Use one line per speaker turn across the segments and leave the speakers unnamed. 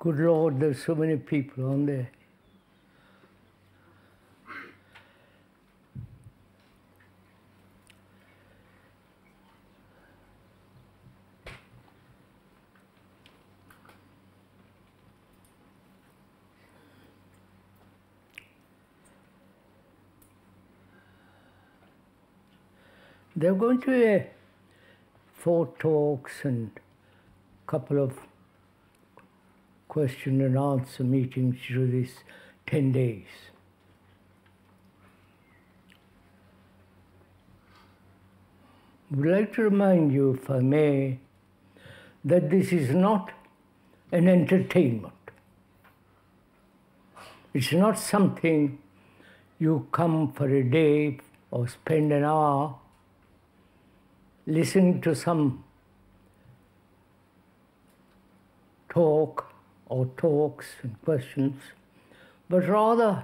Good Lord, there's so many people on there. There are going to be 4 talks and a couple of question and answer meetings through these 10 days. I would like to remind you, if I may, that this is not an entertainment. It's not something you come for a day or spend an hour listening to some talk or talks and questions, but rather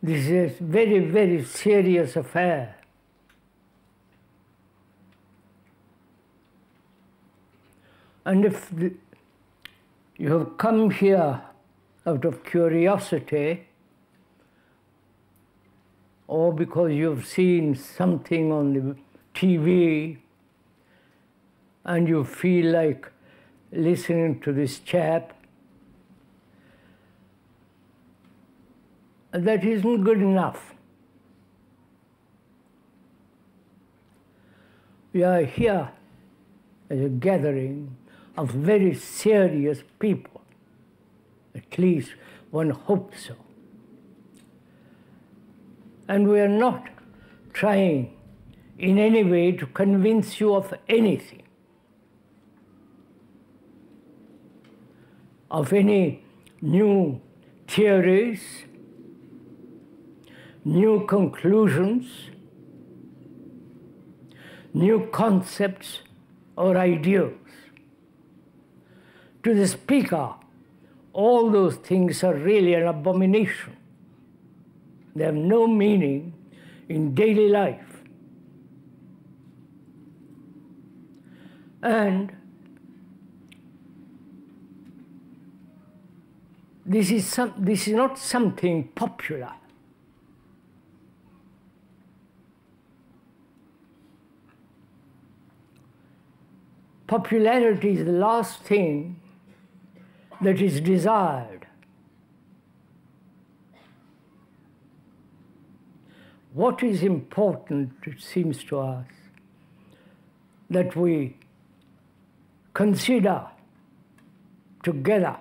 this is a very, very serious affair. And if you have come here out of curiosity, or because you've seen something on the TV and you feel like listening to this chap, that isn't good enough. We are here as a gathering of very serious people. At least one hopes so. And we are not trying in any way to convince you of anything, of any new theories, new conclusions, new concepts or ideas. To the speaker, all those things are really an abomination. They have no meaning in daily life. And this is not something popular. Popularity is the last thing that is desired. What is important, it seems to us, that we consider together,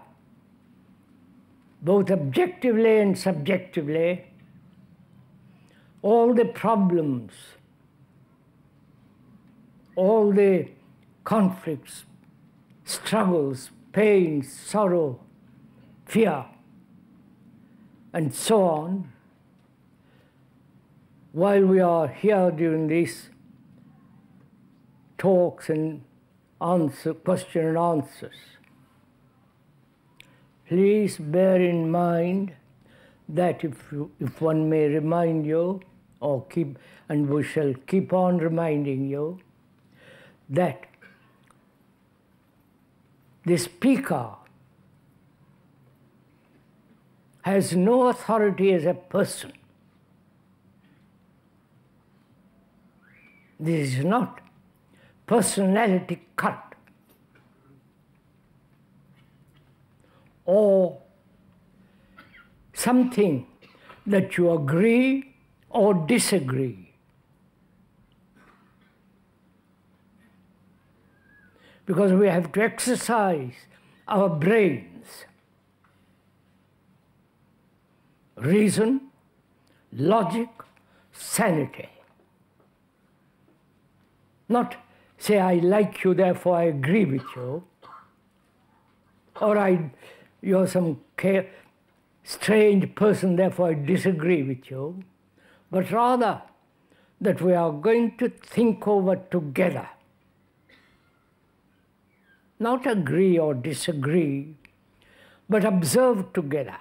both objectively and subjectively, all the problems, all the conflicts, struggles, pain, sorrow, fear, and so on, while we are here during these talks and question and answers. Please bear in mind that if one may remind you, and we shall keep on reminding you, that the speaker has no authority as a person. This is not personality cult or something that you agree or disagree. Because we have to exercise our brains, reason, logic, sanity. Not say, I like you, therefore I agree with you, or you're some strange person, therefore I disagree with you, but rather that we are going to think over together. Not agree or disagree, but observe together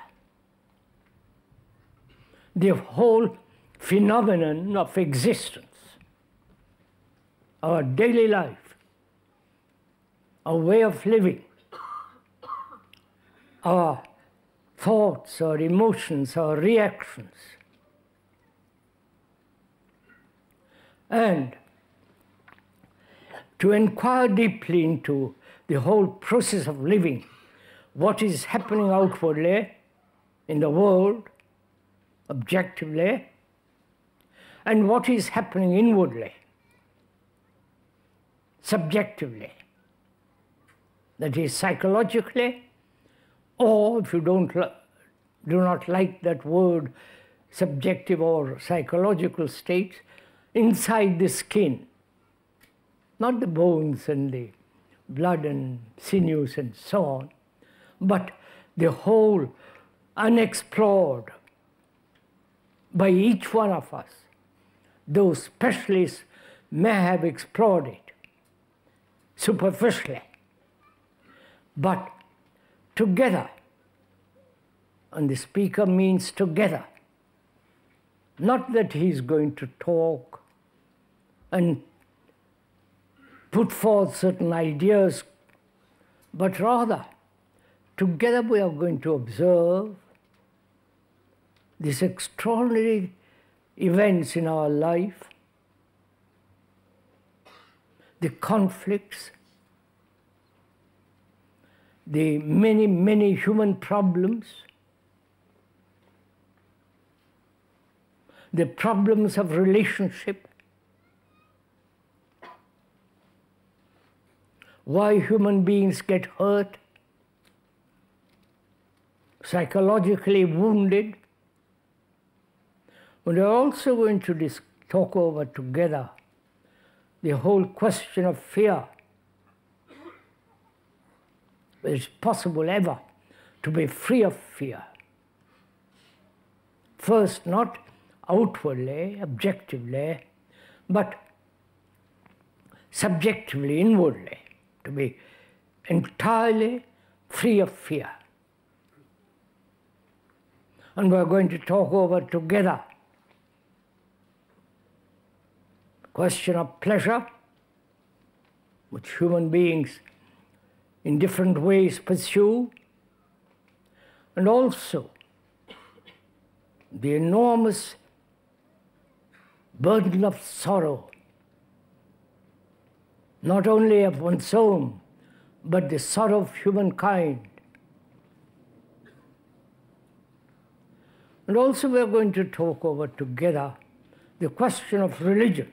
the whole phenomenon of existence, our daily life, our way of living, our thoughts, our emotions, our reactions. And to inquire deeply into the whole process of living, what is happening outwardly in the world, objectively, and what is happening inwardly, subjectively, that is psychologically, or if you do not like that word, subjective or psychological states, inside the skin, not the bones and the blood and sinews and so on, but the whole unexplored by each one of us. Those specialists may have explored it superficially, but together, and the speaker means together, not that he is going to talk and put forth certain ideas, but rather together we are going to observe these extraordinary events in our life, the conflicts, the many, many human problems, the problems of relationship, why human beings get hurt, psychologically wounded. We are also going to talk over together the whole question of fear. It's possible ever to be free of fear. First, not outwardly, objectively, but subjectively, inwardly, to be entirely free of fear. And we're going to talk over together the question of pleasure, which human beings in different ways pursue, and also the enormous burden of sorrow, not only of one's own, but the sorrow of humankind. And also we are going to talk over together the question of religion,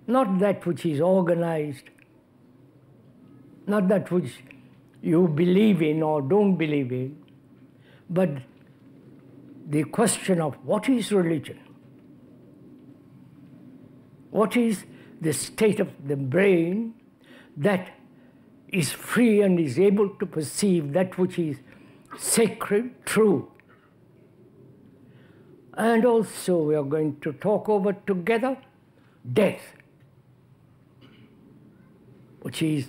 not that which is organized, not that which you believe in or don't believe in, but the question of what is religion? What is the state of the brain that is free and is able to perceive that which is sacred, true? And also we are going to talk over together death, which is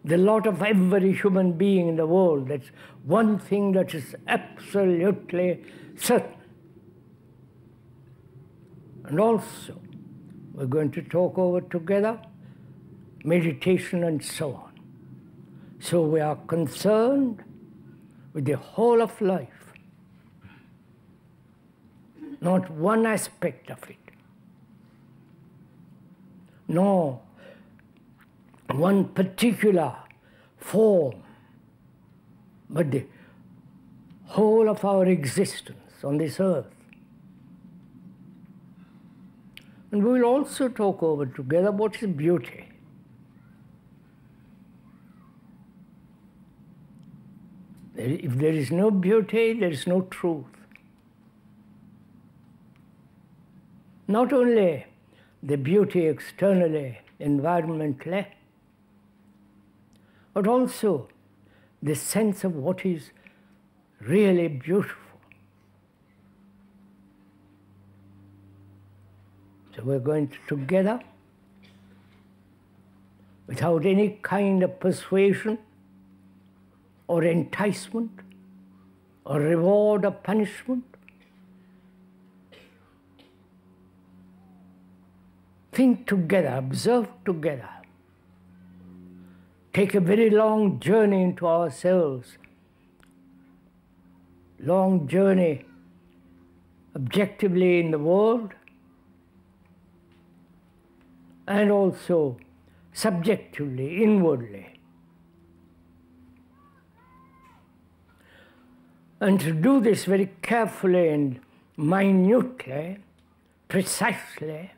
the lot of every human being in the world. That's one thing that is absolutely certain. And also, we're going to talk over together meditation and so on. So we are concerned with the whole of life, not one aspect of it, nor one particular form, but the whole of our existence on this earth. And we will also talk over together what is beauty. If there is no beauty, there is no truth. Not only the beauty externally, environmentally, but also the sense of what is really beautiful. So we're going to together, without any kind of persuasion or enticement or reward or punishment, think together, observe together take a very long journey into ourselves, long journey objectively in the world and also subjectively, inwardly. And to do this very carefully and minutely, precisely,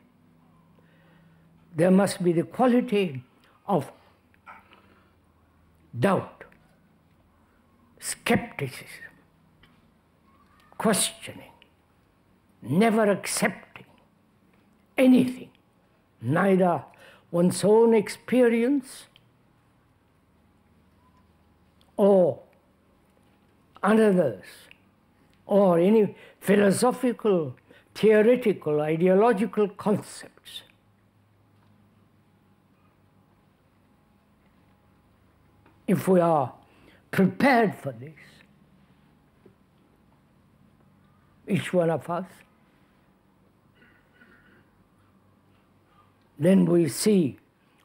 there must be the quality of doubt, skepticism, questioning, never accepting anything, neither one's own experience or another's, or any philosophical, theoretical, ideological concepts. If we are prepared for this, each one of us, then we see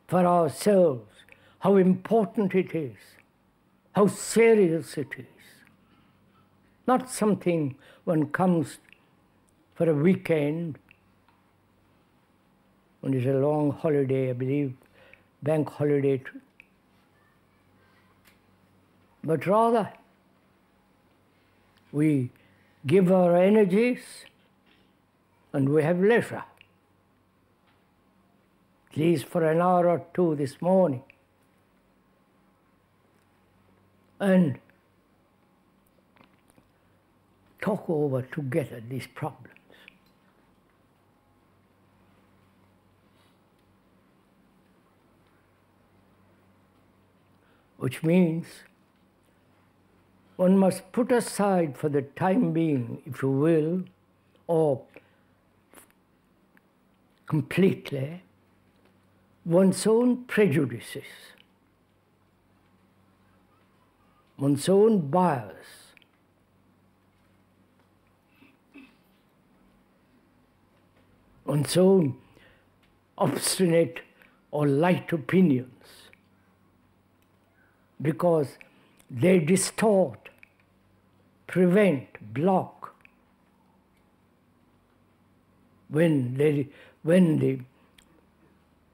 for ourselves how important it is, how serious it is. Not something one comes for a weekend, when it's a long holiday, I believe, bank holiday too. But rather, we give our energies and we have leisure. At least for an hour or two this morning. And talk over together these problems. Which means one must put aside for the time being, if you will, or completely, one's own prejudices, one's own bias, one's own obstinate or light opinions, because they distort, prevent, block when the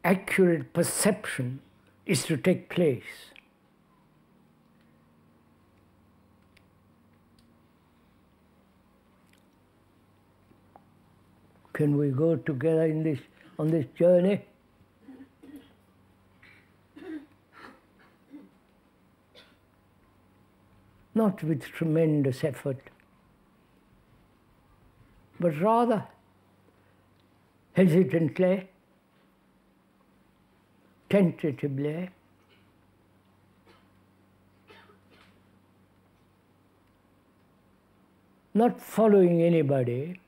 accurate perception is to take place. Can we go together on this journey? Not with tremendous effort, but rather hesitantly, tentatively, not following anybody.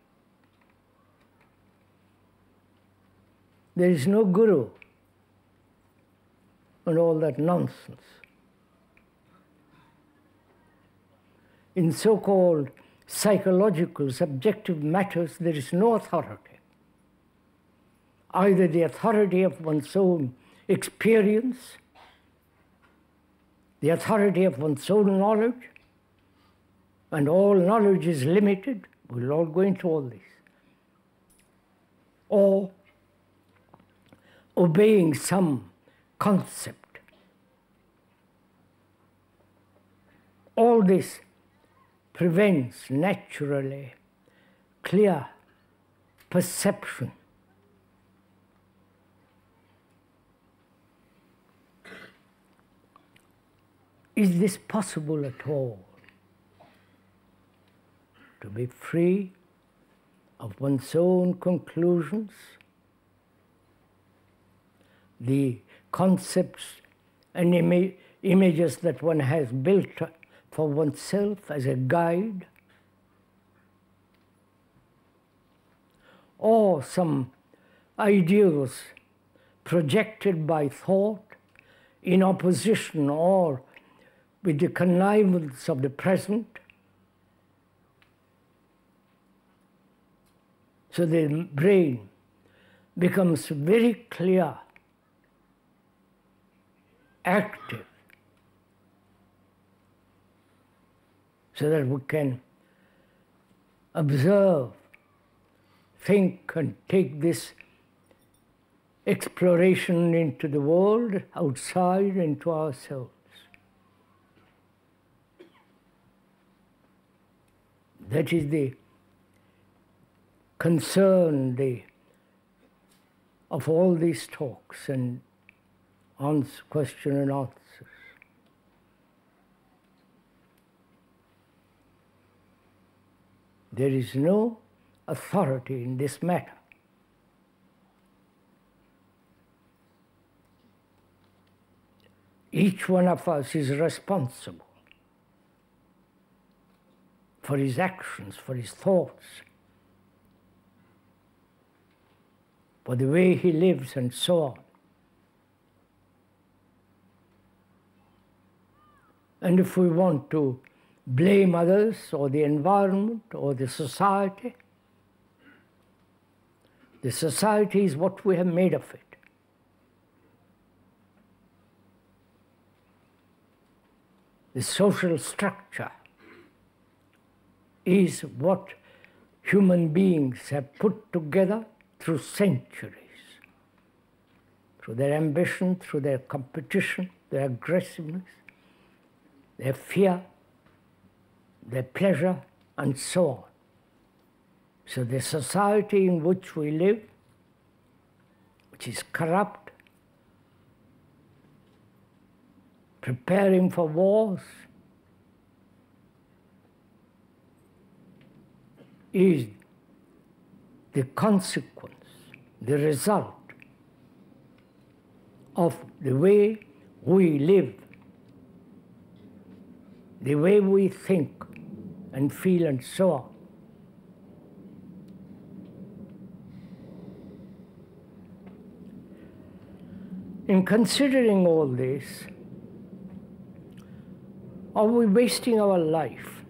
There is no guru and all that nonsense. In so-called psychological, subjective matters, there is no authority. Either the authority of one's own experience, the authority of one's own knowledge, and all knowledge is limited, we'll all go into all this, or obeying some concept. All this prevents naturally clear perception. Is this possible at all? To be free of one's own conclusions, the concepts and images that one has built for oneself as a guide, or some ideals projected by thought in opposition or with the connivance of the present. So the brain becomes very clear active, so that we can observe, think, and take this exploration into the world, outside, into ourselves. That is the concern of all these talks and question and answers. There is no authority in this matter. Each one of us is responsible for his actions, for his thoughts, for the way he lives, and so on. And if we want to blame others or the environment or the society is what we have made of it. The social structure is what human beings have put together through centuries, through their ambition, through their competition, their aggressiveness, their fear, their pleasure, and so on. So the society in which we live, which is corrupt, preparing for wars, is the consequence, the result of the way we live, the way we think and feel, and so on. In considering all this, are we wasting our life?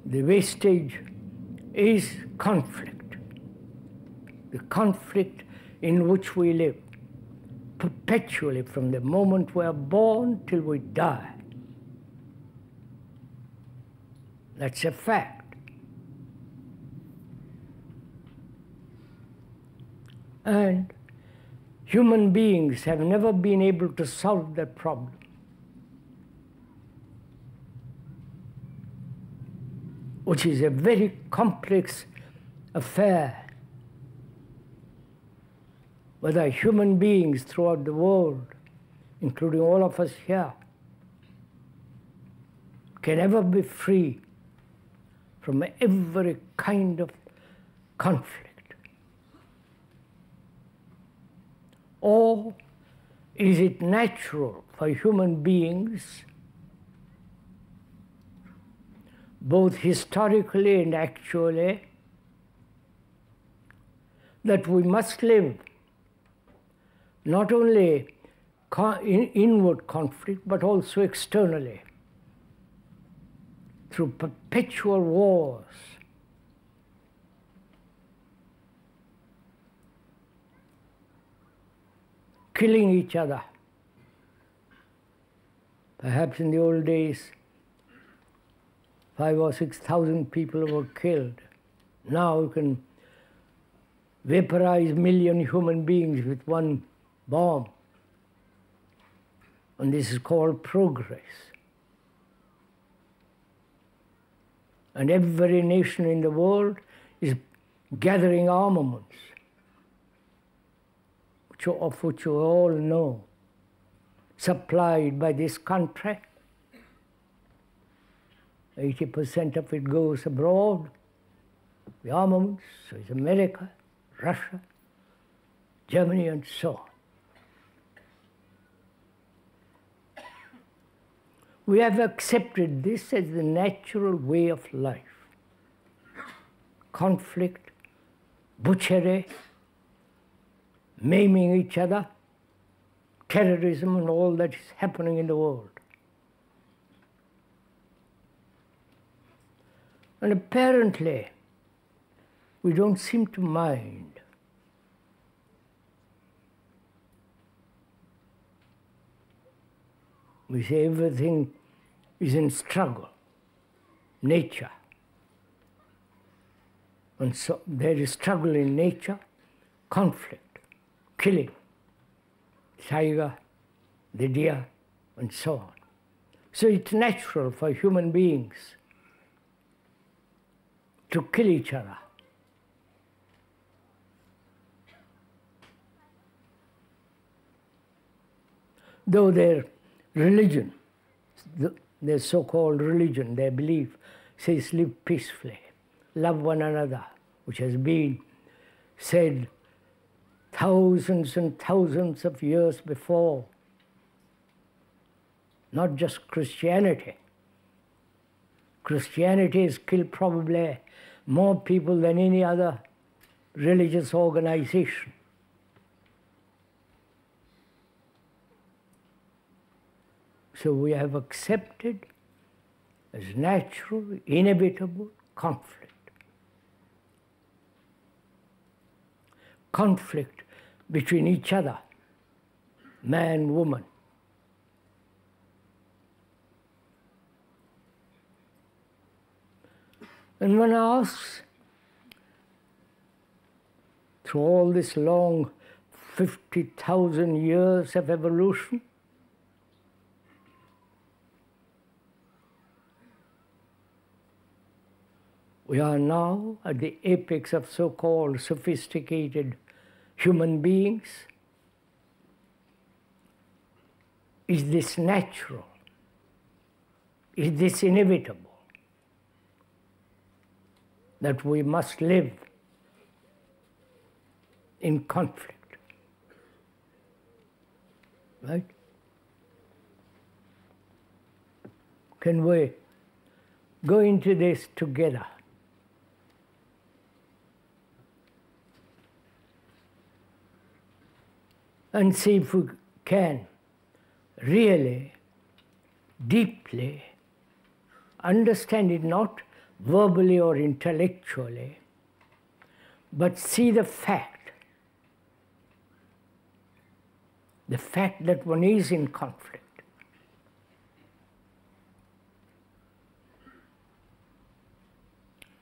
The wastage is conflict, the conflict in which we live perpetually from the moment we are born till we die. That's a fact. And human beings have never been able to solve that problem. Which is a very complex affair, whether human beings throughout the world, including all of us here, can ever be free from every kind of conflict. Or is it natural for human beings, both historically and actually, that we must live not only in inward conflict, but also externally, through perpetual wars, killing each other. Perhaps in the old days, 5,000 or 6,000 people were killed. Now you can vaporize 1,000,000 human beings with one bomb. And this is called progress. And every nation in the world is gathering armaments, of which you all know, supplied by this country. 80% of it goes abroad, the armaments, so it's America, Russia, Germany, and so on. We have accepted this as the natural way of life. Conflict, butchery, maiming each other, terrorism, and all that is happening in the world. And apparently, we don't seem to mind. We say everything is in struggle, nature. And so there is struggle in nature, conflict, killing, tiger, the deer, and so on. So it's natural for human beings to kill each other. Though their religion, their so-called religion, their belief, says live peacefully, love one another, which has been said thousands and thousands of years before. Not just Christianity. Christianity has killed probably more people than any other religious organization. So we have accepted as natural, inevitable conflict. Conflict between each other, man, woman. And one asks, through all this long 50,000 years of evolution, we are now at the apex of so-called sophisticated human beings. Is this natural? Is this inevitable? That we must live in conflict, right? Can we go into this together? And see if we can really, deeply understand it, not verbally or intellectually, but see the fact that one is in conflict.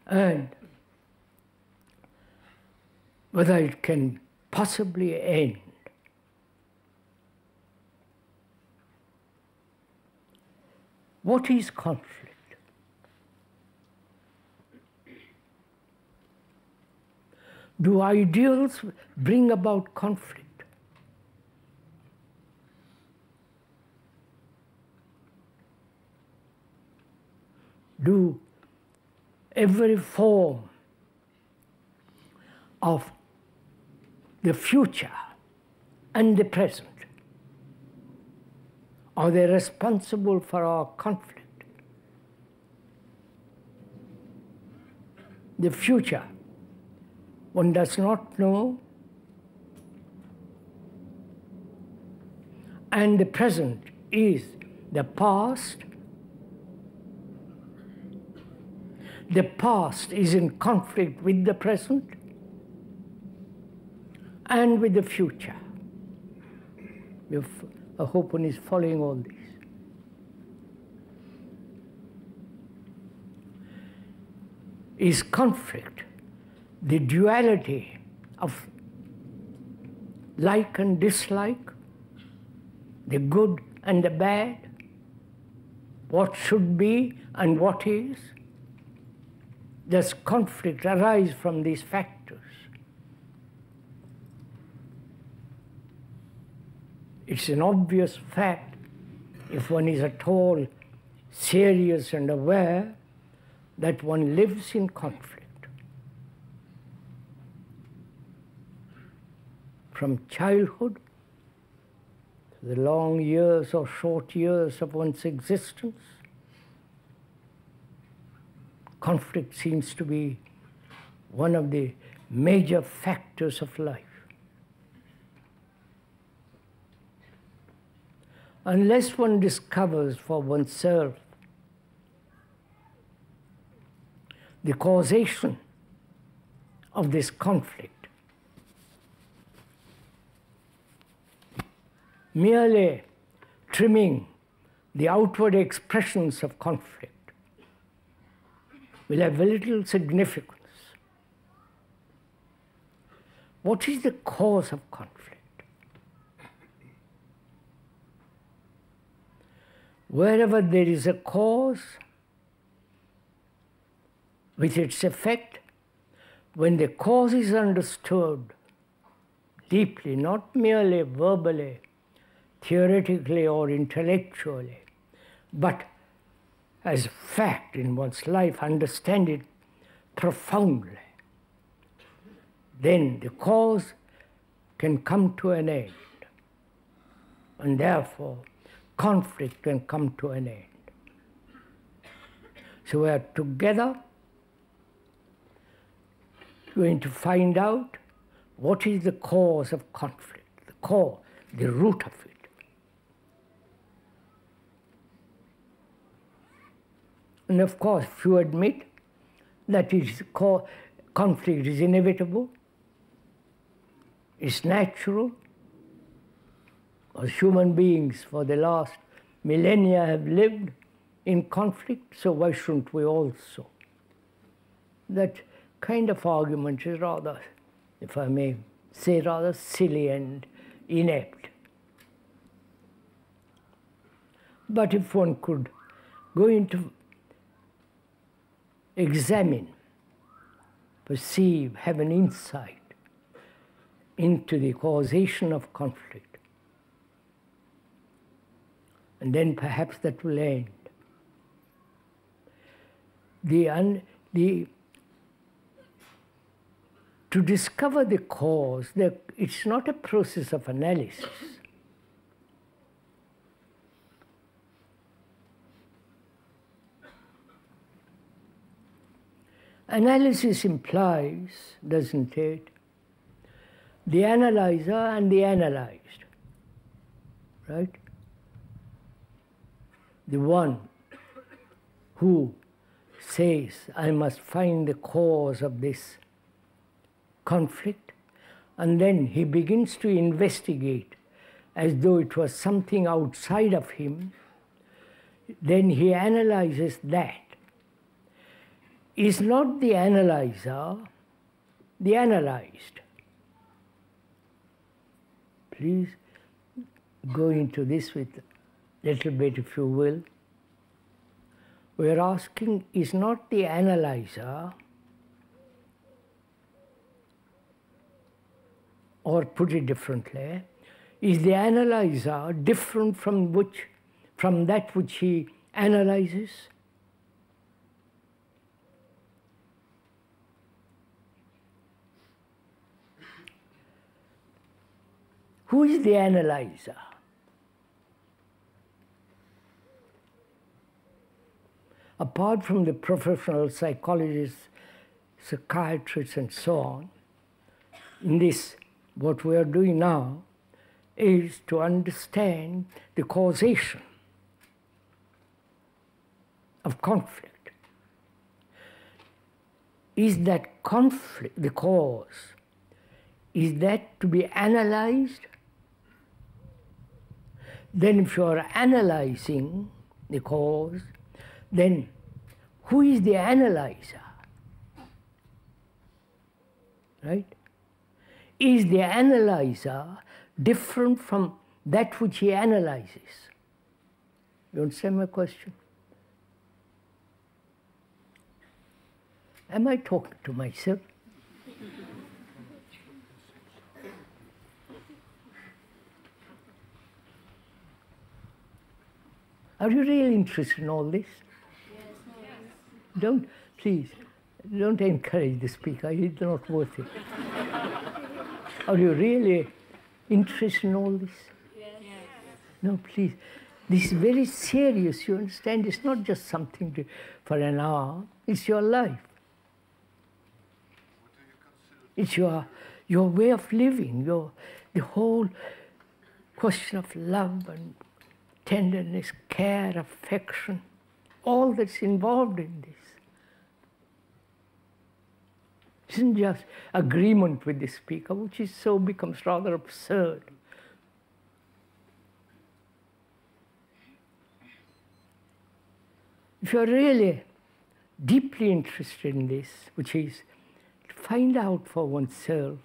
And whether it can possibly end. What is conflict? Do ideals bring about conflict? Do every form of the future and the present, are they responsible for our conflict? The future, one does not know, and the present is the past. The past is in conflict with the present and with the future. I hope one is following all this. Is conflict the duality of like and dislike, the good and the bad, what should be and what is? Does conflict arise from these factors? It's an obvious fact, if one is at all serious and aware, that one lives in conflict. From childhood to the long years or short years of one's existence, conflict seems to be one of the major factors of life. Unless one discovers for oneself the causation of this conflict. Merely trimming the outward expressions of conflict will have very little significance. What is the cause of conflict? Wherever there is a cause with its effect, when the cause is understood deeply, not merely verbally, theoretically or intellectually, but as fact in one's life, understand it profoundly, then the cause can come to an end. And therefore, conflict can come to an end. So we are together going to find out what is the cause of conflict, the core, the root of it. And of course, if you admit that conflict is inevitable, it's natural, as human beings for the last millennia have lived in conflict, so why shouldn't we also? That kind of argument is rather, if I may say, rather silly and inept. But if one could go into examine, perceive, have an insight into the causation of conflict, and then perhaps that will end. To discover the cause, it's not a process of analysis. Analysis implies, doesn't it, the analyzer and the analyzed, right? The one who says, I must find the cause of this conflict, and then he begins to investigate as though it was something outside of him, then he analyzes that. Is not the analyzer the analyzed? Please go into this with a little bit, if you will. We're asking, is not the analyzer, or put it differently, is the analyzer different from that which he analyzes? Who is the analyzer? Apart from the professional psychologists, psychiatrists, and so on, in this, what we are doing now is to understand the causation of conflict. Is that conflict, the cause, is that to be analyzed? Then if you are analyzing the cause, then who is the analyzer? Right? Is the analyzer different from that which he analyzes? You understand my question? Am I talking to myself? Are you really interested in all this? Yes. Please, don't encourage the speaker. He's not worth it. Are you really interested in all this? Yes. No, please. This is very serious, you understand? It's not just something for an hour. It's your life. It's your way of living, the whole question of love and tenderness, care, affection, all that's involved in this. isn't just agreement with the speaker, which is so becomes rather absurd. If you're really deeply interested in this, which is to find out for oneself,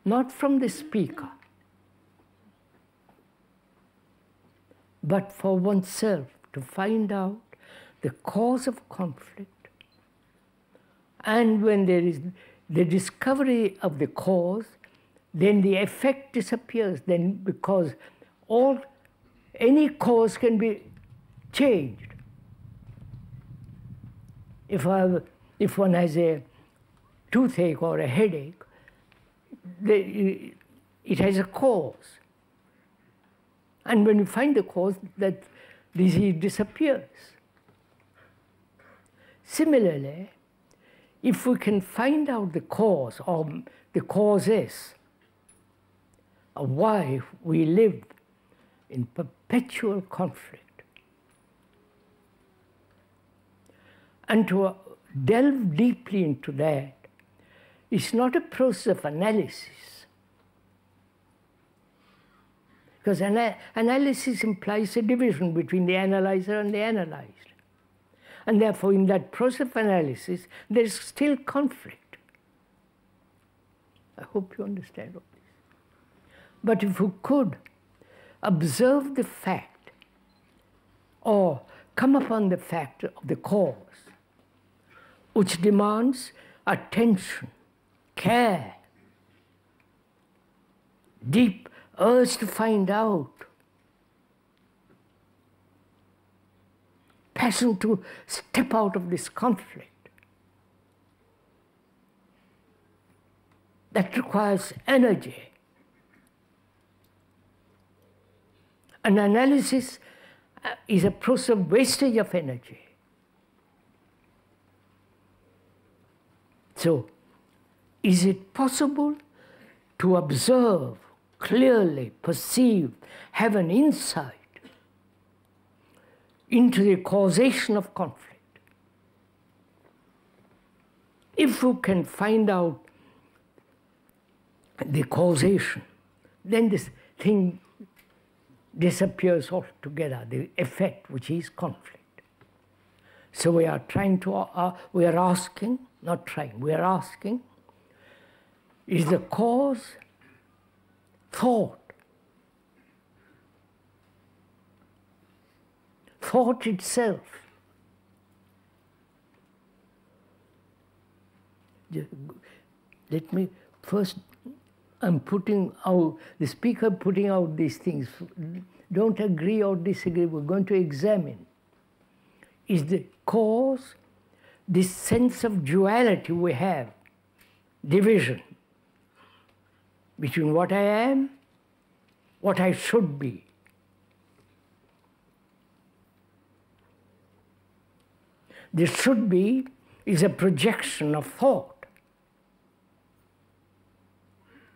not from the speaker, but for oneself, to find out the cause of conflict. And when there is the discovery of the cause, then the effect disappears. Then, because any cause can be changed. If one has a toothache or a headache, it has a cause. And when you find the cause, that disease disappears. Similarly, if we can find out the cause or the causes of why we live in perpetual conflict, and to delve deeply into that is not a process of analysis, because analysis implies a division between the analyzer and the analyzed. And therefore, in that process of analysis, there is still conflict. I hope you understand all this. But if you could observe the fact or come upon the fact of the cause, which demands attention, care, deep urge to find out, passion to step out of this conflict, that requires energy. An analysis is a process of wastage of energy. So, is it possible to observe, clearly perceive, have an insight into the causation of conflict? If you can find out the causation, then this thing disappears altogether, the effect, which is conflict. So we are trying to, we are asking, not trying, we are asking, is the cause thought? Thought itself. Let me first, I'm putting out, the speaker putting out these things. Don't agree or disagree, we're going to examine. Is the cause this sense of duality we have, division between what I am, what I should be. This should be is a projection of thought.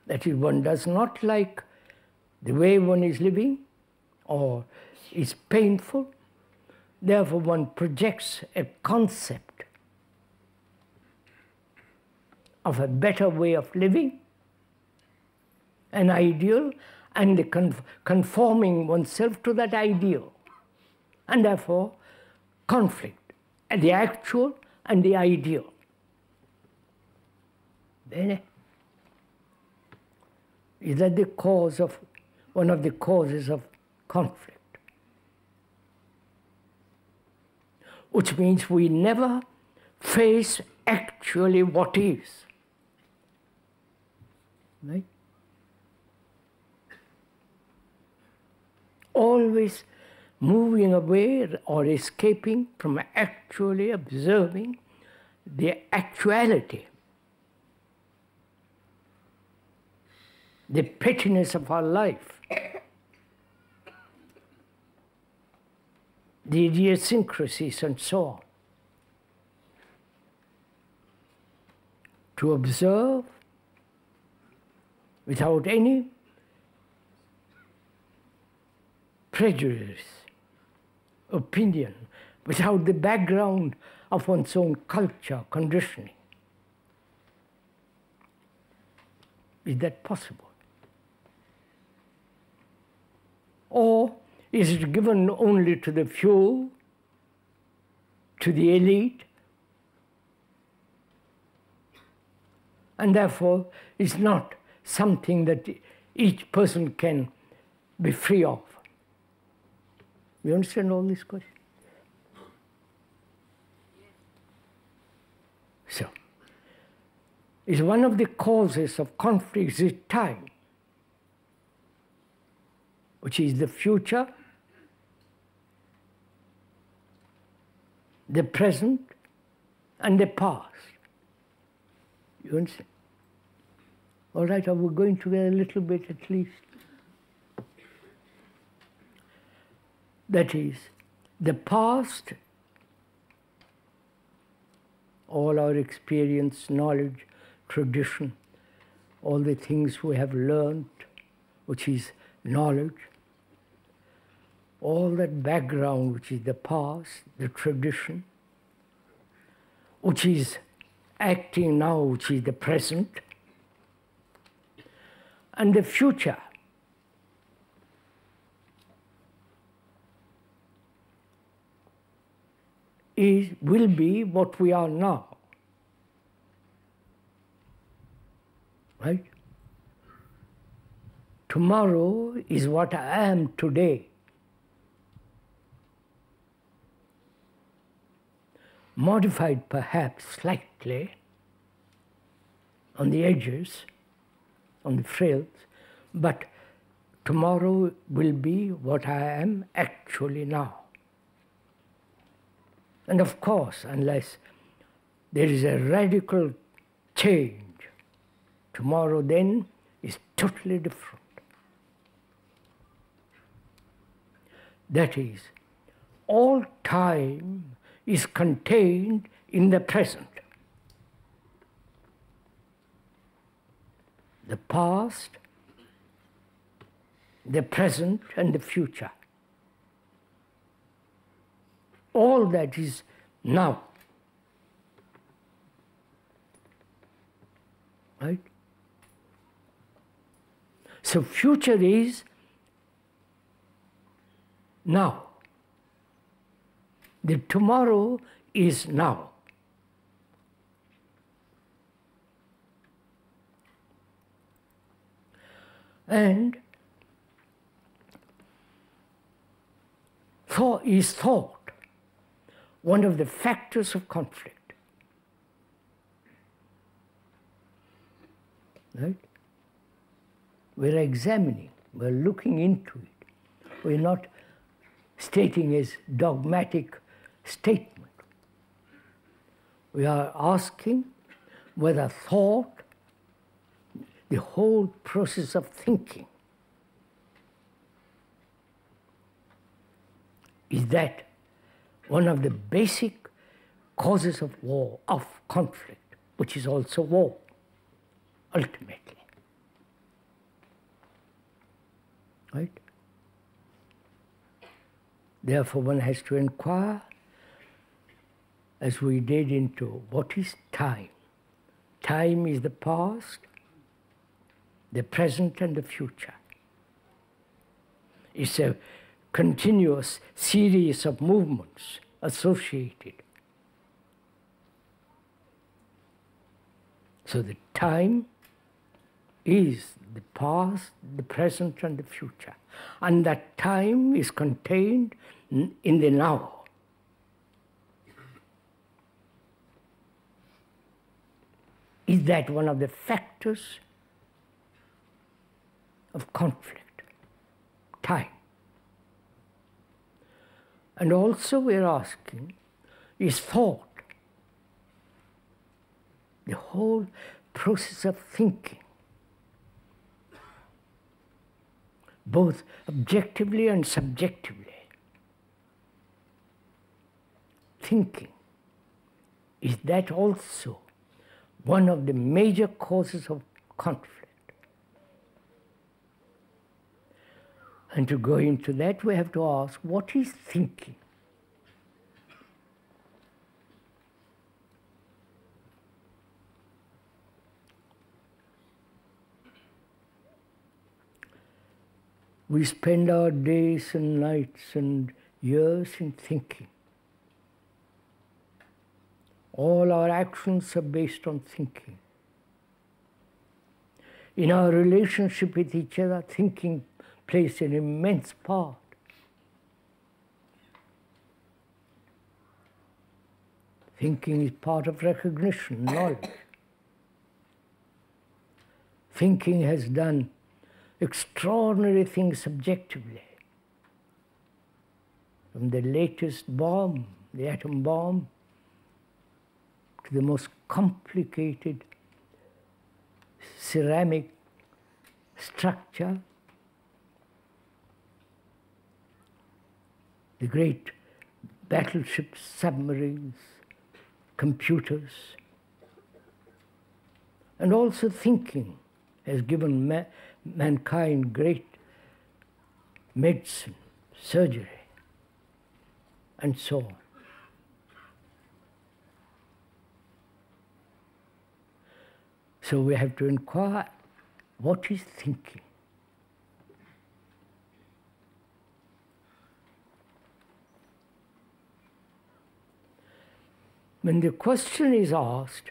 That is, one does not like the way one is living or is painful, therefore one projects a concept of a better way of living, an ideal, and conforming oneself to that ideal. And therefore, conflict, the actual and the ideal. Bene? Is that the cause of, one of the causes of conflict? Which means we never face actually what is. Right? Always moving away or escaping from actually observing the actuality, the pettiness of our life, the idiosyncrasies and so on. To observe without any prejudice, opinion, without the background of one's own culture, conditioning. Is that possible? Or is it given only to the few, to the elite, and therefore is not something that each person can be free of? You understand all these questions? So, is one of the causes of conflicts is time, which is the future, the present, and the past. You understand? All right, are we going together a little bit at least? That is, the past, all our experience, knowledge, tradition, all the things we have learned, which is knowledge, all that background, which is the past, the tradition, which is acting now, which is the present, and the future, will be what we are now. Right? Tomorrow is what I am today. Modified perhaps slightly on the edges, on the frills, but tomorrow will be what I am actually now. And of course, unless there is a radical change, tomorrow then is totally different. That is, all time is contained in the present. The past, the present, and the future. All that is now. Right? So future is now. The tomorrow is now. And is thought one of the factors of conflict. Right? We're examining, we're looking into it. We're not stating as dogmatic statement. We are asking whether thought, the whole process of thinking, is that one of the basic causes of war, of conflict, which is also war, ultimately. Right? Therefore, one has to inquire, as we did, into what is time. Time is the past, the present, and the future. It's a continuous series of movements associated. So the time is the past, the present, and the future. And that time is contained in the now. Is that one of the factors of conflict? Time. And also we're asking, is thought, the whole process of thinking, both objectively and subjectively, thinking, is that also one of the major causes of conflict? And to go into that, we have to ask, what is thinking? We spend our days and nights and years in thinking. All our actions are based on thinking. In our relationship with each other, thinking plays an immense part. Thinking is part of recognition, knowledge. Thinking has done extraordinary things subjectively. From the latest bomb, the atom bomb, to the most complicated ceramic structure, the great battleships, submarines, computers, and also thinking has given mankind great medicine, surgery, and so on. So we have to inquire, what is thinking? When the question is asked,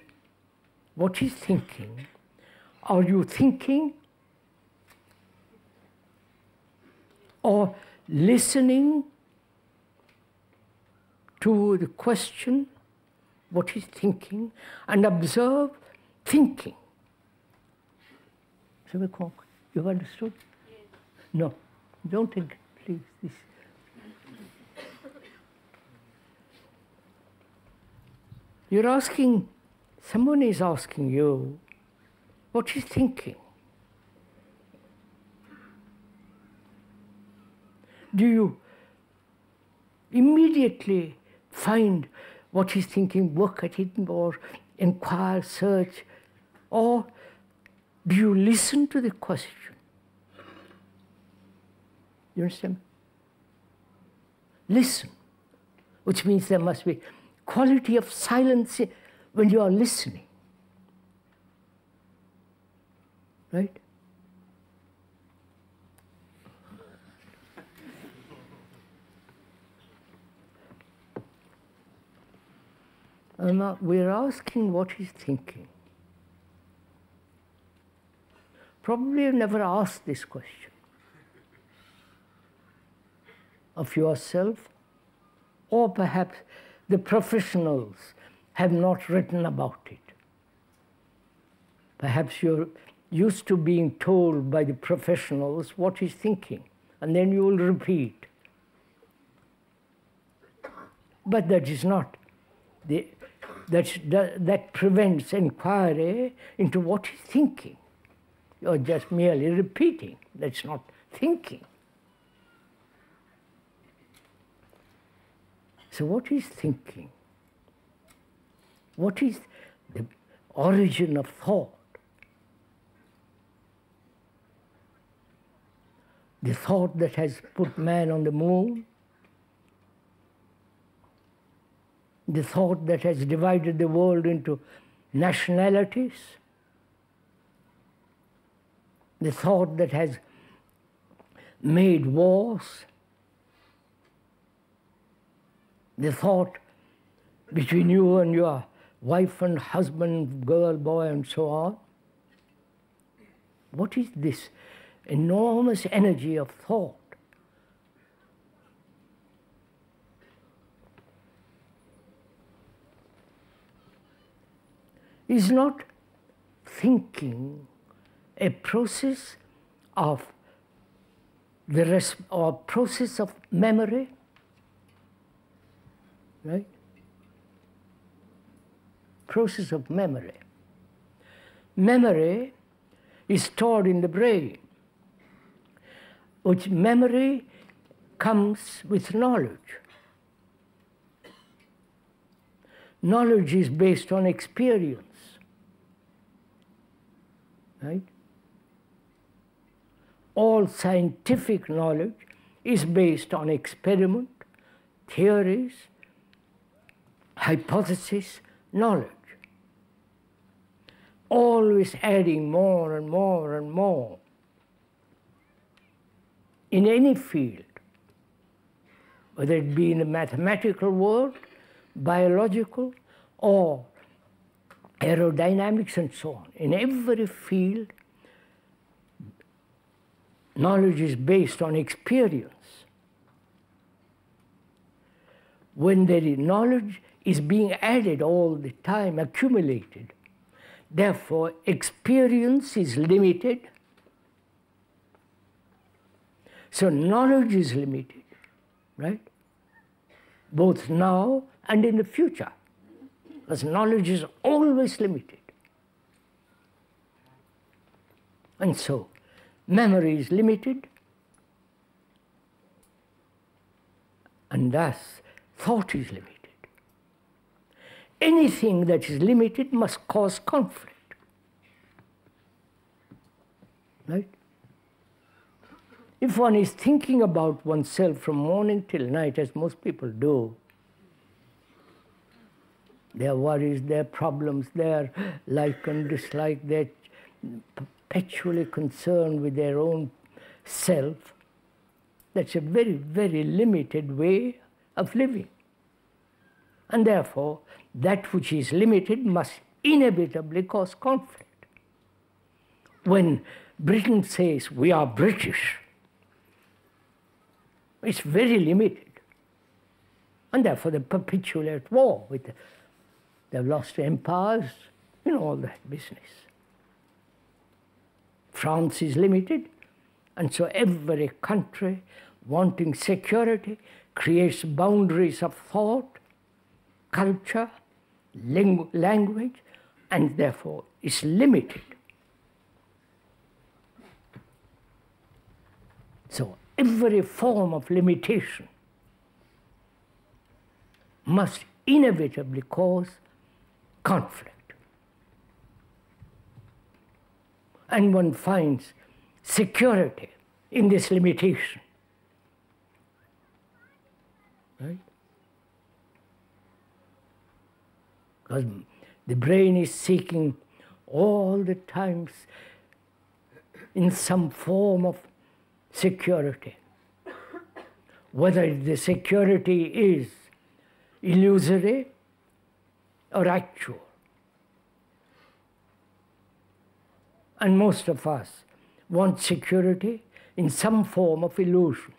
what is thinking? Are you thinking or listening to the question, what is thinking, and observe thinking? You've understood? Yes. No, don't think, please. This. You're asking, someone is asking you, what is thinking? Do you immediately find what is thinking, work at it, or inquire, search, or do you listen to the question? You understand? Listen, which means there must be quality of silence when you are listening. Right? We're asking what is thinking. Probably you've never asked this question of yourself, or perhaps the professionals have not written about it. Perhaps you're used to being told by the professionals what is thinking, and then you will repeat. But that is not that prevents inquiry into what is thinking. You're just merely repeating. That's not thinking. So what is thinking? What is the origin of thought? The thought that has put man on the moon, the thought that has divided the world into nationalities, the thought that has made wars, the thought between you and your wife and husband, girl, boy, and so on. What is this enormous energy of thought? Is not thinking a process of process of memory, right? Process of memory. Memory is stored in the brain, which memory comes with knowledge. Knowledge is based on experience, right? All scientific knowledge is based on experiment, theories, hypothesis, knowledge. Always adding more and more and more. in any field, whether it be in the mathematical world, biological, or aerodynamics and so on. In every field, knowledge is based on experience. When there is knowledge is being added all the time, accumulated, therefore experience is limited. So knowledge is limited, right? Both now and in the future, because knowledge is always limited. And so memory is limited, and thus thought is limited. Anything that is limited must cause conflict, right? If one is thinking about oneself from morning till night, as most people do, their worries, their problems, their like and dislike, they're perpetually concerned with their own self, that's a very, very limited way of living. And therefore, that which is limited must inevitably cause conflict. When Britain says, we are British, it's very limited. And therefore, they're perpetually at war with they've lost empires, all that business. France is limited, and so every country wanting security creates boundaries of thought, culture, language, and therefore is limited. So every form of limitation must inevitably cause conflict. And one finds security in this limitation, right? Because the brain is seeking all the times in some form of security, whether the security is illusory or actual. And most of us want security in some form of illusion.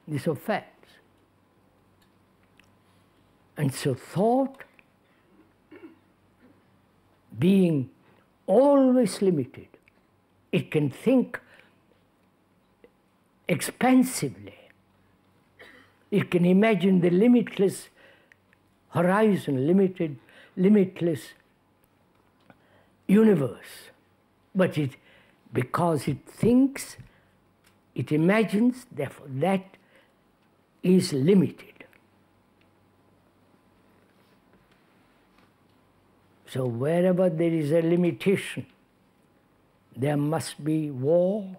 These are facts. And so thought, being always limited, it can think expansively. It can imagine the limitless horizon, limitless universe. But because it thinks, it imagines, therefore that is limited. So wherever there is a limitation, there must be war,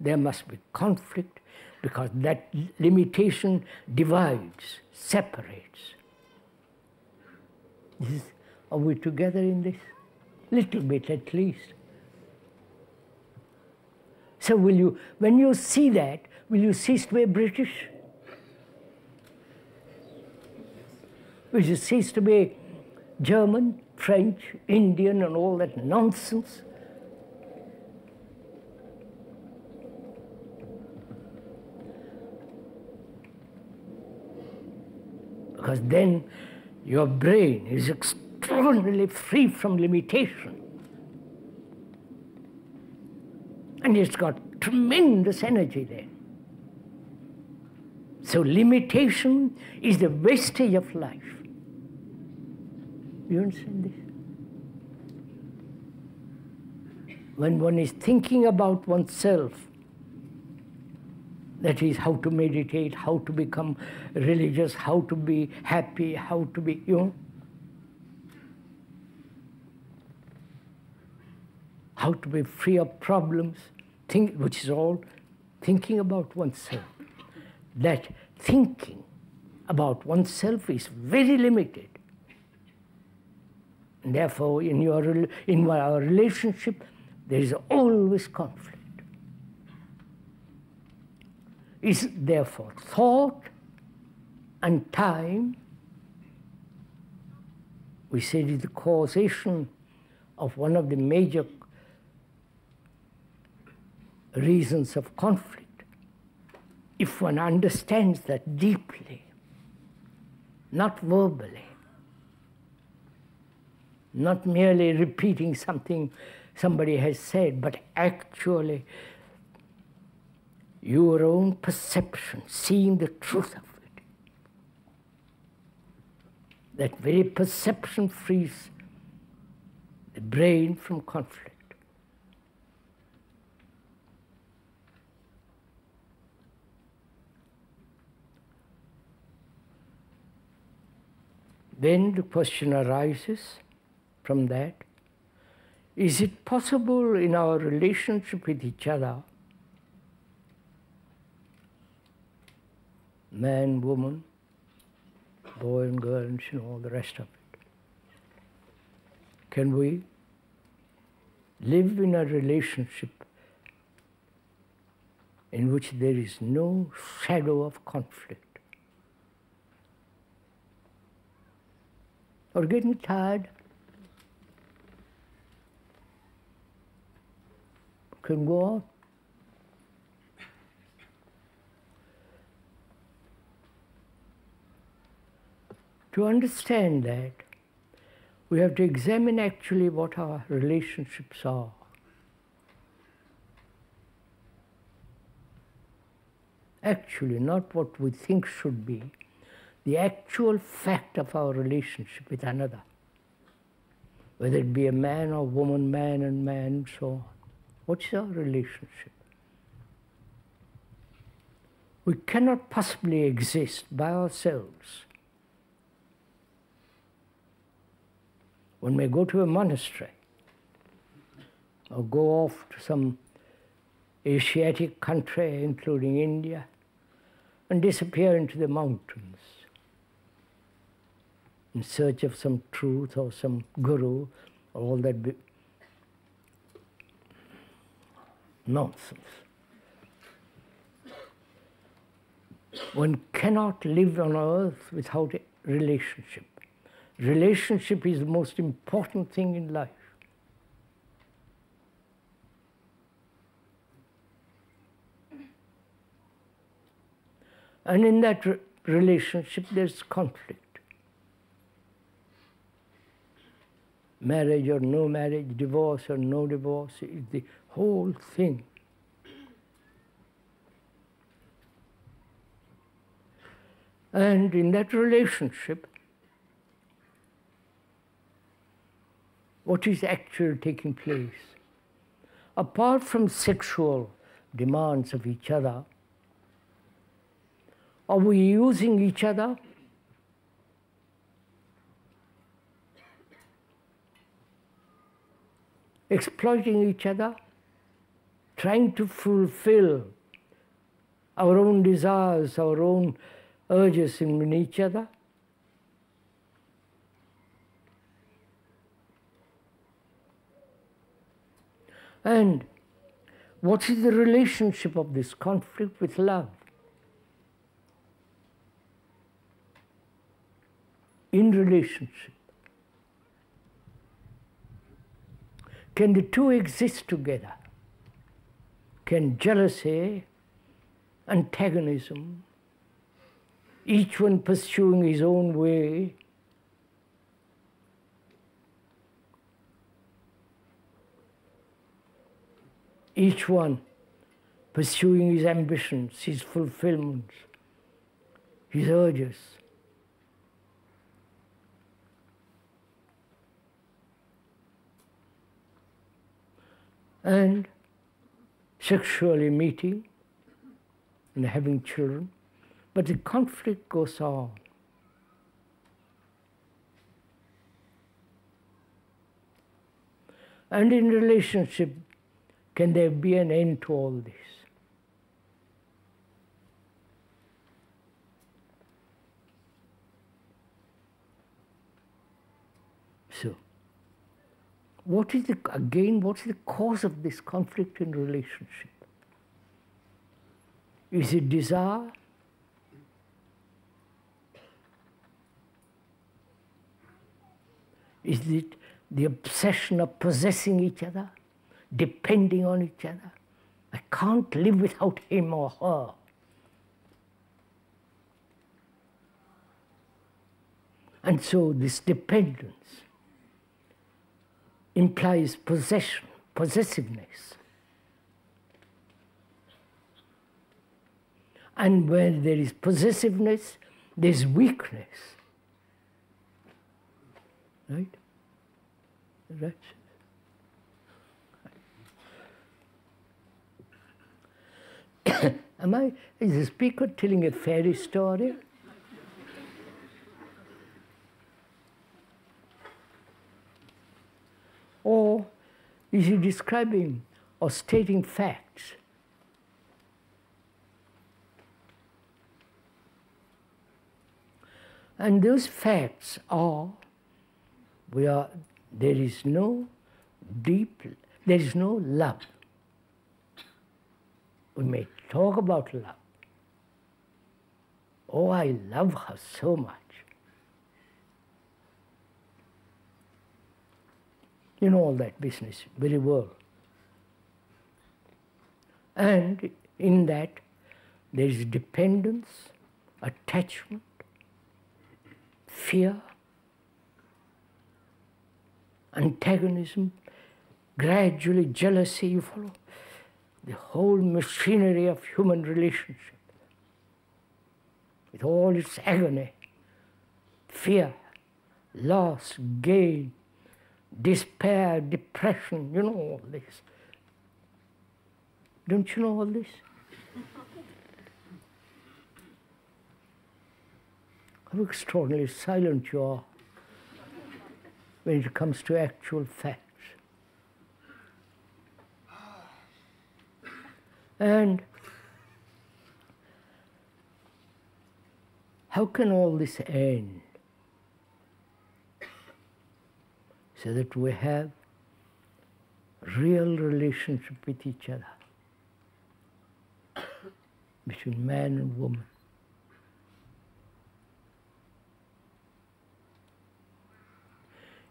there must be conflict, because that limitation divides, separates. Are we together in this? Little bit at least. So when you see that, will you cease to be British? Will you cease to be German, French, Indian, and all that nonsense? Because then your brain is extraordinarily free from limitation. And it's got tremendous energy there. So limitation is the wastage of life. You understand this? When one is thinking about oneself, that is how to meditate, how to become religious, how to be happy, how to be, how to be free of problems, which is all thinking about oneself. That thinking about oneself is very limited. And therefore, in our relationship There is always conflict. Is therefore thought and time, we said, is the causation of one of the major reasons of conflict. If one understands that deeply, not verbally, not merely repeating something somebody has said, but actually your own perception, seeing the truth of it. That very perception frees the brain from conflict. Then the question arises from that, is it possible in our relationship with each other, man, woman, boy and girl, and all the rest of it, can we live in a relationship in which there is no shadow of conflict? Or getting tired? Can go on. To understand that, we have to examine actually what our relationships are. Actually, not what we think should be, the actual fact of our relationship with another, whether it be a man or woman, man and man, and so on. What's our relationship? We cannot possibly exist by ourselves. One may go to a monastery or go off to some Asiatic country, including India, and disappear into the mountains in search of some truth or some guru or all that nonsense. One cannot live on earth without a relationship. Relationship is the most important thing in life. And in that relationship, there's conflict. Marriage or no marriage, divorce or no divorce, is the whole thing. And in that relationship, what is actually taking place? Apart from sexual demands of each other, are we using each other? Exploiting each other? Trying to fulfill our own desires, our own urges in each other? And what is the relationship of this conflict with love? In relationship, can the two exist together? Can jealousy, antagonism, each one pursuing his own way, each one pursuing his ambitions, his fulfillments, his urges, and sexually meeting and having children, but the conflict goes on. And in relationship, can there be an end to all this? So, What is what's the cause of this conflict in relationship? Is it desire? Is it the obsession of possessing each other, depending on each other? I can't live without him or her. And so this dependence implies possession, possessiveness. And where there is possessiveness, there's weakness. Right? Right. Is the speaker telling a fairy story? Or is he describing or stating facts? And those facts are, there is no love. We may talk about love. Oh, I love her so much. You know all that business very well. And in that, there is dependence, attachment, fear, antagonism, gradually jealousy, you follow? The whole machinery of human relationship, with all its agony, fear, loss, gain, despair, depression, you know all this. Don't you know all this? How extraordinarily silent you are when it comes to actual facts. And how can all this end? So that we have real relationship with each other, between man and woman.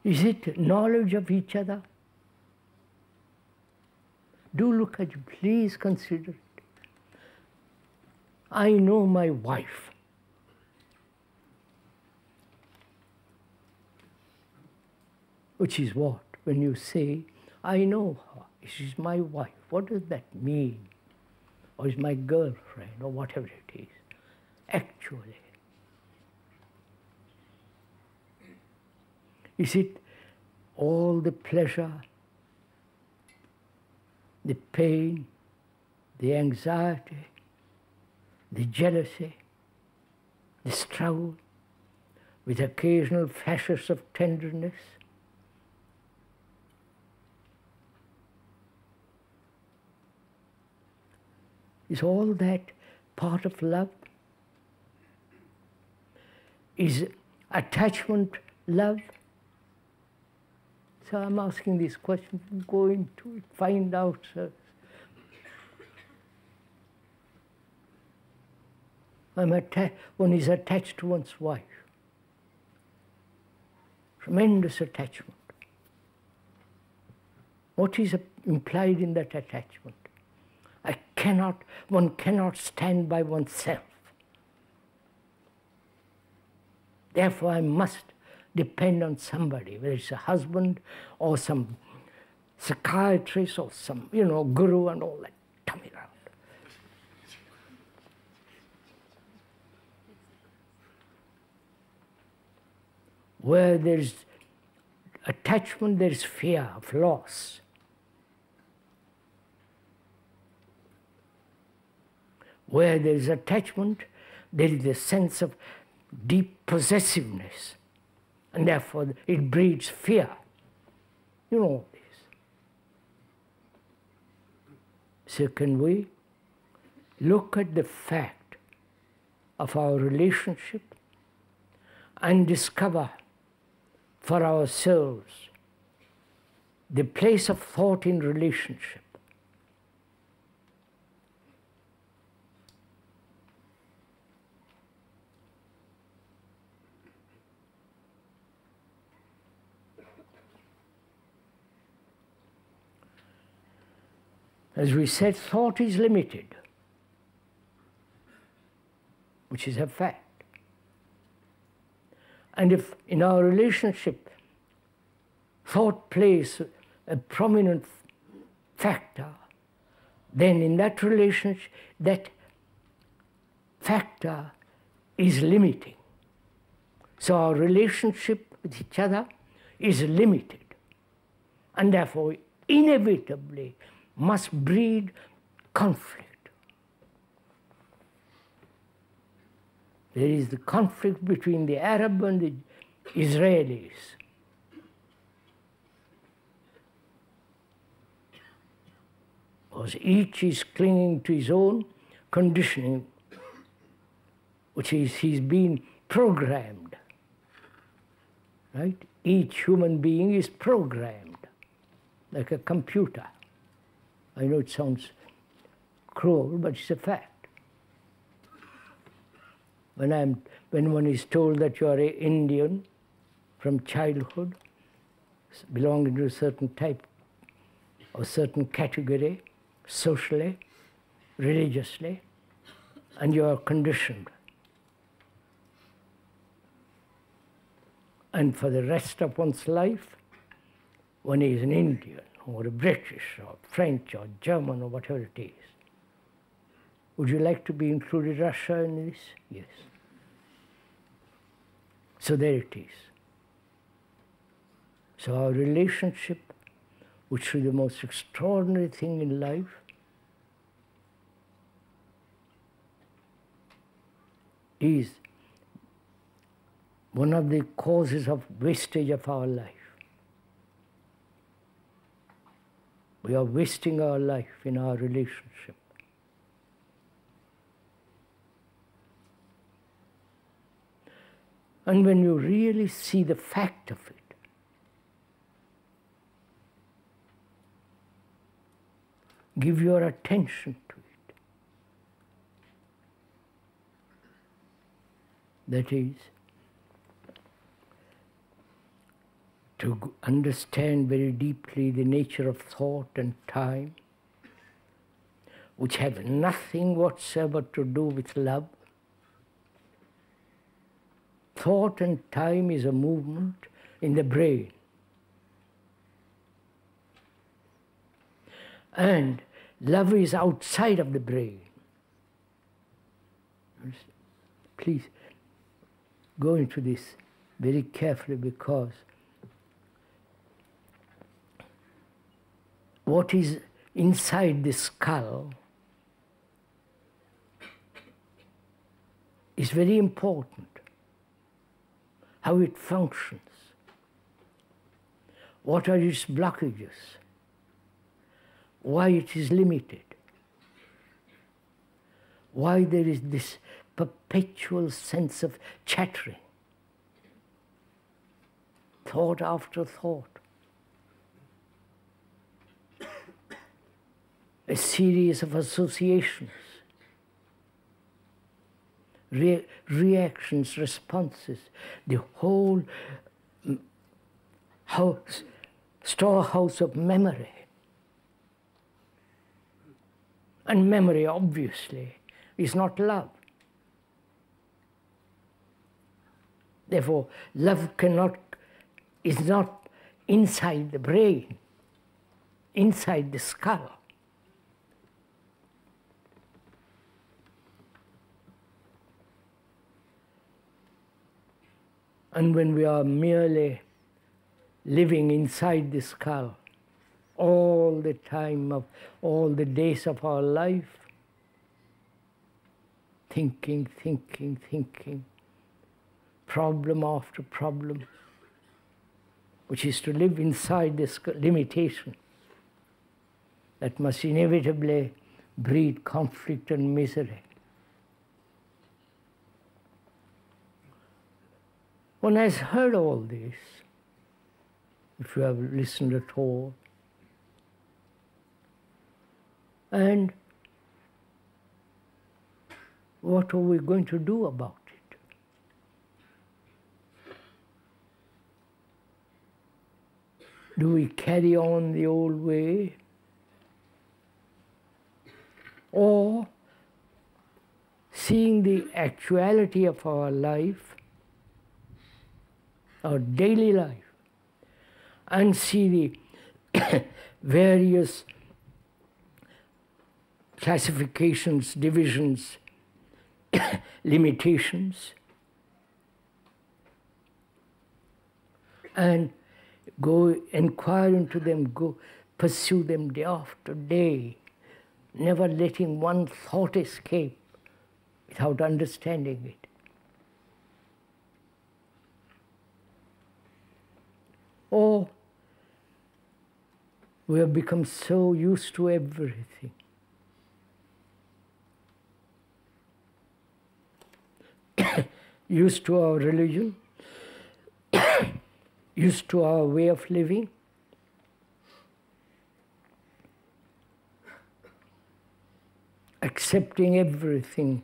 Is it knowledge of each other? Do look at it, please consider it. I know my wife. Which is what? When you say, I know her, she's my wife, what does that mean? Or is my girlfriend, or whatever it is. Actually, is it all the pleasure, the pain, the anxiety, the jealousy, the struggle, with occasional flashes of tenderness? Is all that part of love? Is attachment love? So I'm asking these questions, go into it, find out. One is attached to one's wife. Tremendous attachment. What is implied in that attachment? One cannot stand by oneself. Therefore, I must depend on somebody, whether it's a husband or some psychiatrist or some, guru and all that tummy around. Where there's attachment, there's fear of loss. Where there is attachment, there is a sense of deep possessiveness. And therefore, it breeds fear. You know all this. So can we look at the fact of our relationship and discover for ourselves the place of thought in relationship. As we said, thought is limited, which is a fact. And if in our relationship thought plays a prominent factor, then in that relationship, that factor is limiting. So our relationship with each other is limited, and therefore inevitably must breed conflict. There is the conflict between the Arab and the Israelis. Because each is clinging to his own conditioning, which is he's been programmed. Right? Each human being is programmed like a computer. I know it sounds cruel, but it's a fact. When one is told that you are an Indian from childhood, belonging to a certain type or certain category, socially, religiously, and you are conditioned. And for the rest of one's life, one is an Indian, or a British, or French, or German, or whatever it is. Would you like to be included Russia in this? Yes. So there it is. So our relationship, which is the most extraordinary thing in life, is one of the causes of wastage of our life. We are wasting our life in our relationship. And when you really see the fact of it, give your attention to it. That is, to understand very deeply the nature of thought and time, which have nothing whatsoever to do with love. Thought and time is a movement in the brain. And love is outside of the brain. Please go into this very carefully, because what is inside the skull is very important. How it functions. What are its blockages? Why it is limited? Why there is this perpetual sense of chattering? Thought after thought. A series of associations, reactions, responses, the whole storehouse of memory. And memory, obviously, is not love. Therefore, love is not inside the brain, inside the skull. And when we are merely living inside the skull all the time of all the days of our life, thinking, problem after problem, which is to live inside this limitation that must inevitably breed conflict and misery. One has heard all this. if you have listened at all. And what are we going to do about it? Do we carry on the old way? Or, seeing the actuality of our life, our daily life, and see the various classifications, divisions, limitations, and go inquire into them, go pursue them day after day, never letting one thought escape without understanding it. Or we have become so used to everything. Used to our religion, used to our way of living, accepting everything.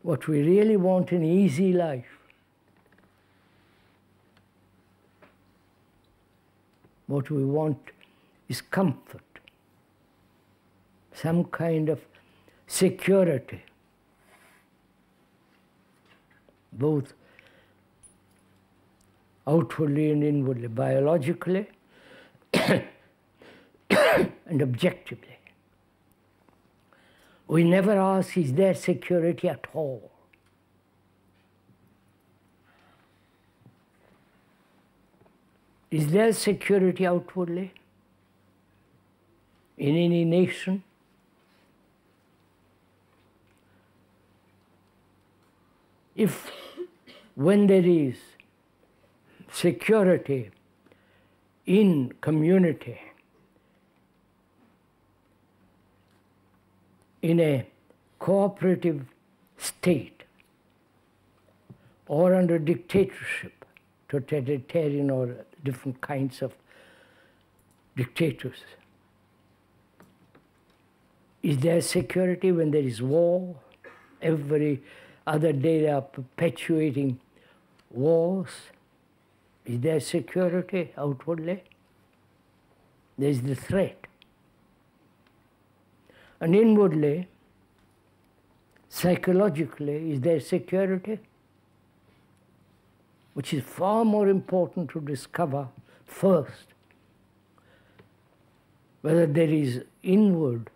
What we really want, an easy life. What we want is comfort, some kind of security, both outwardly and inwardly, biologically and objectively. We never ask, is there security at all? Is there security outwardly in any nation? If, when there is security in community, in a cooperative state, or under dictatorship, totalitarian or different kinds of dictators, is there security when there is war? Every other day they are perpetuating wars. Is there security outwardly? There is the threat. And inwardly, psychologically, is there security? Which is far more important to discover first. Whether there is inward,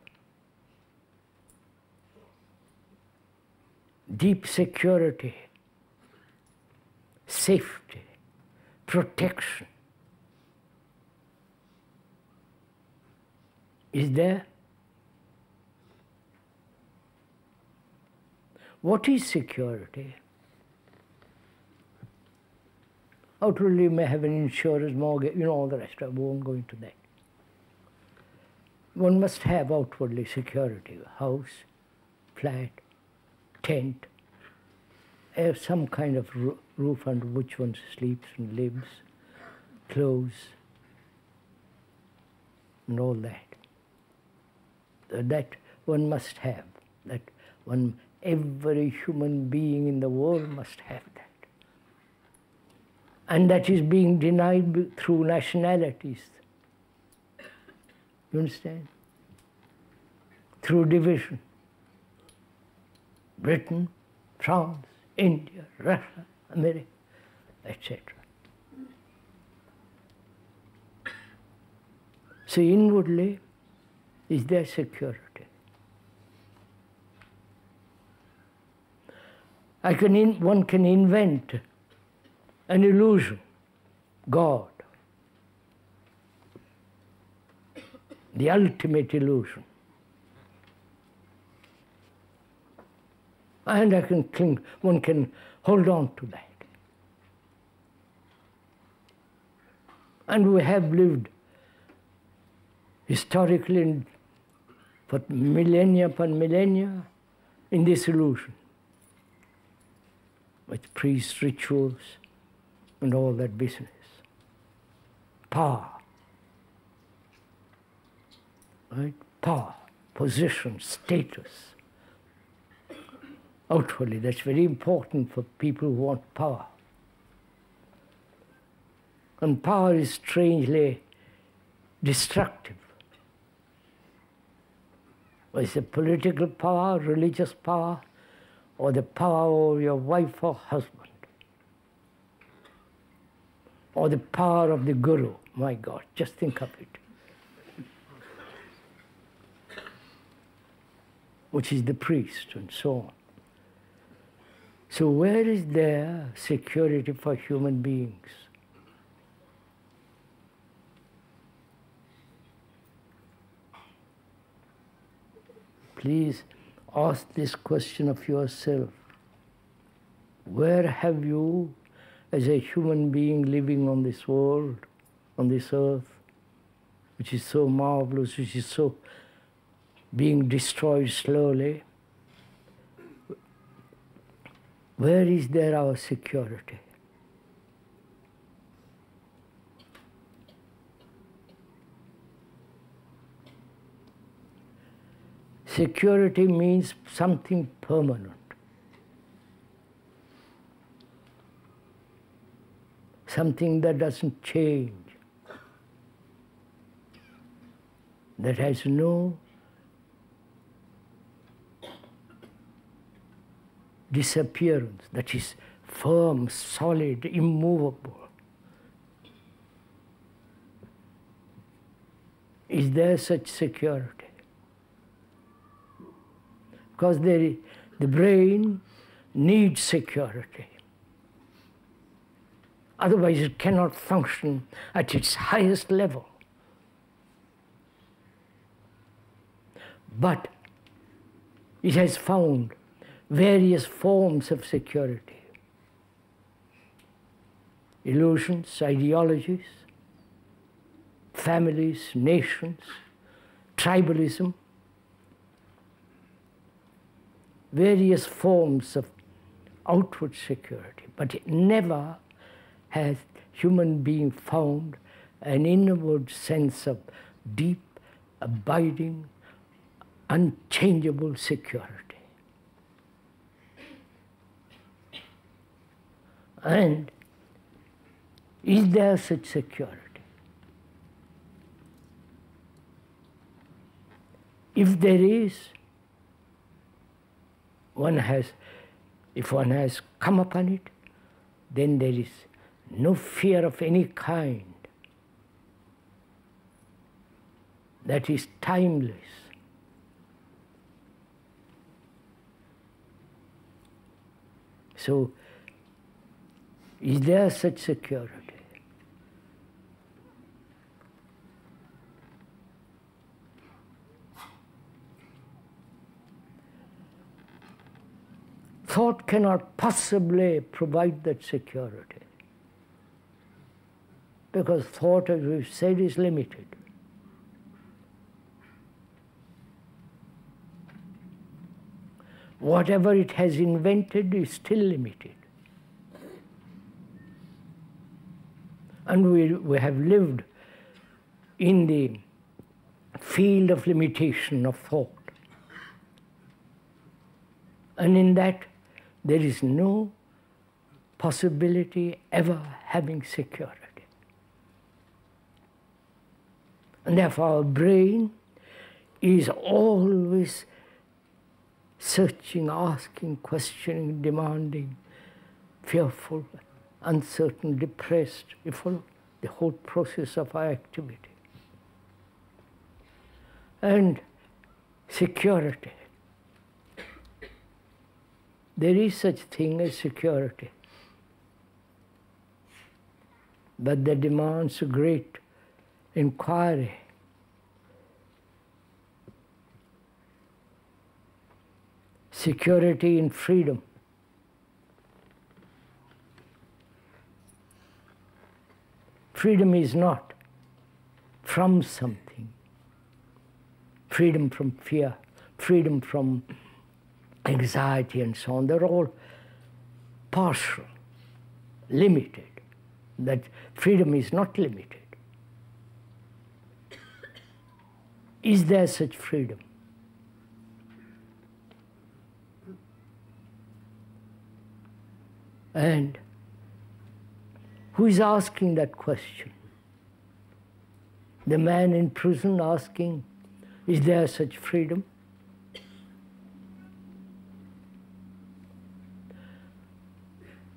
deep security, safety, protection. Is there? What is security? Outwardly you may have an insurance, mortgage, all the rest. I won't go into that. One must have outwardly security, house, flat, tent, have some kind of roof under which one sleeps and lives, clothes, and all that. That one must have. That one, every human being in the world must have that. And that is being denied through nationalities. You understand? Through division. Britain, France, India, Russia, America, etc. So inwardly, is there security? One can invent an illusion, God, the ultimate illusion. And one can hold on to that. And we have lived historically for millennia upon millennia in this illusion, with priest rituals and all that business. power. Right? Power, position, status. Outwardly, that's very important for people who want power. And power is strangely destructive. Whether it's a political power, religious power, or the power over your wife or husband, or the power of the guru. My God, just think of it. Which is the priest, and so on. So where is there security for human beings? Please ask this question of yourself. Where have you, as a human being living on this world, on this earth, which is so marvelous, which is so being destroyed slowly, where is there our security? Security means something permanent, something that doesn't change, that has no disappearance, that is firm, solid, immovable. Is there such security? Because the brain needs security. Otherwise it cannot function at its highest level. But it has found various forms of security. Illusions, ideologies, families, nations, tribalism, various forms of outward security. But it never has human being found an inward sense of deep, abiding, unchangeable security. And is there such security? If there is, if one has come upon it, then there is no fear of any kind. That is timeless. So, is there such security? Thought cannot possibly provide that security, because thought, as we've said, is limited. Whatever it has invented is still limited. And we have lived in the field of limitation of thought. And in that, there is no possibility ever having security. And therefore our brain is always searching, asking, questioning, demanding, fearful, uncertain, depressed. You follow the whole process of our activity. And security. There is such thing as security, but that demands a great inquiry. Security in freedom. Freedom is not from something. Freedom from fear, freedom from anxiety and so on. They're all partial, limited. That freedom is not limited. Is there such freedom? And who is asking that question? The man in prison asking, is there such freedom?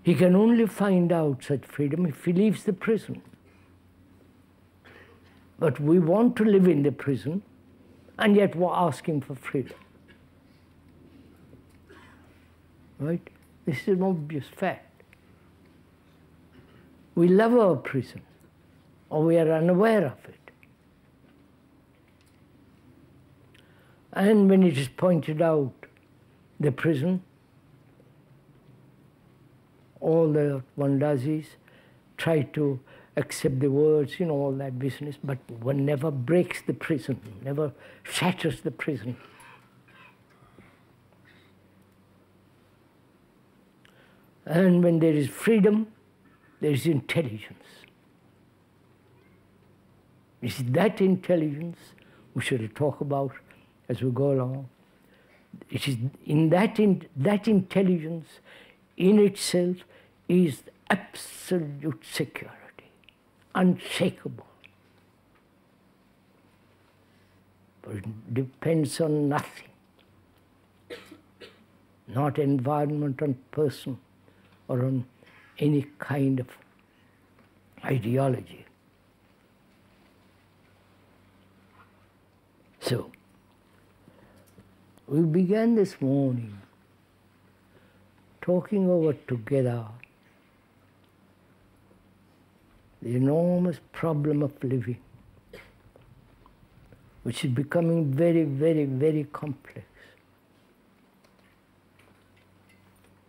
He can only find out such freedom if he leaves the prison. But we want to live in the prison, and yet we're asking for freedom. Right? This is an obvious fact. We love our prison, or we are unaware of it. And when it is pointed out, the prison, all that one does is try to accept the words, all that business, but one never breaks the prison, never shatters the prison. And when there is freedom, there is intelligence. It's that intelligence we should talk about as we go along. It is in that intelligence in itself is absolute security, unshakable. But it depends on nothing, not environment, on person, or on any kind of ideology. So, we began this morning talking over together the enormous problem of living, which is becoming very, very, very complex.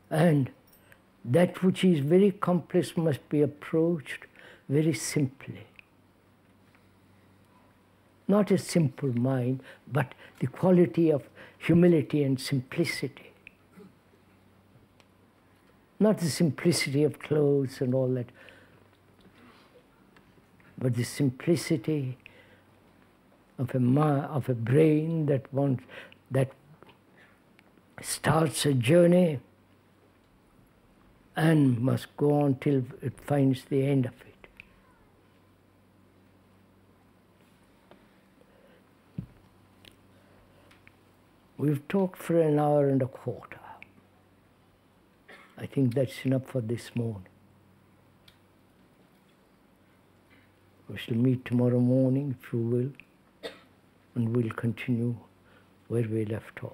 And that which is very complex must be approached very simply. Not a simple mind, but the quality of humility and simplicity. Not the simplicity of clothes and all that, but the simplicity of a brain that starts a journey and must go on till it finds the end of it. We've talked for an hour and a quarter. I think that's enough for this morning. We shall meet tomorrow morning, if you will, and we'll continue where we left off.